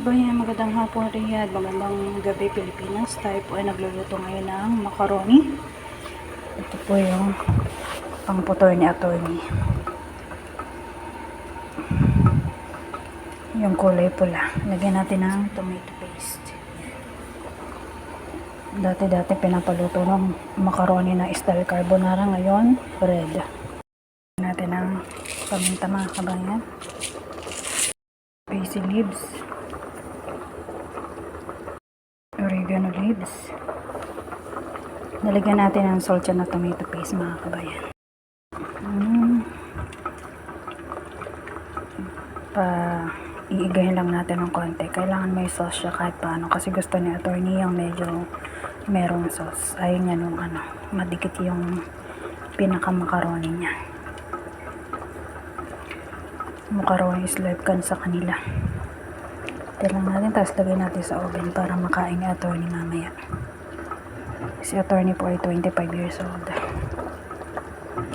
kabayan, magandang hapon Riyadh, magandang gabi Pilipinas. Tayo po ay nagluluto ngayon ng macaroni. Ito po yung pangputor ni attorney. Yung kulay pula. Lagyan natin ng tomato paste. Dati pinapaluto ng macaroni na style carbonara, ngayon red. Lagyan natin ng paminta mga kabayan. Basil leaves. Oregano leaves. Nalagyan natin ng salt na tomato paste mga kabayan. Iigahin lang natin ng konti. Kailangan may sauce siya kahit paano kasi gusto ni attorney yung medyo merong sauce. Ayun niya nung madikit yung pinaka macaroni niya. Macaroni is life kan sa kanila. Tilang natin, tapos lagay natin sa oven para makain ni attorney mamaya. Si attorney po ay 25 years old.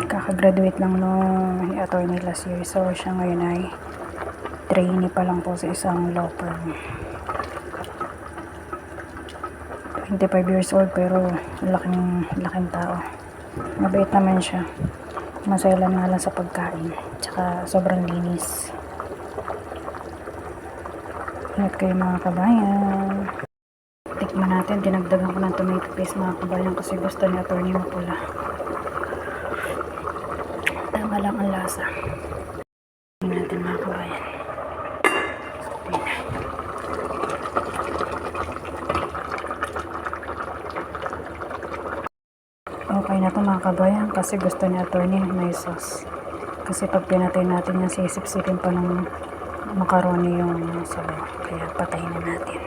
Kakagraduate lang nung ni attorney last year. So siya ngayon ay trainee pa lang po sa isang law firm. 25 years old pero laking tao. Mabait naman siya. Masaya lang nga lang sa pagkain. Tsaka sobrang linis. Ingat kayo mga kabayan. Tikman natin. Dinagdagan ko ng tomato paste mga kabayan kasi gusto ni attorney mapula. Tama lang ang lasa. Tingnan natin mga kabayan. Okay na ito mga kabayan kasi gusto ni attorney may sauce. Kasi pag pinatay natin yan, sisip-sipin pa ng macaroni yung sabaw. Kaya patayin na natin.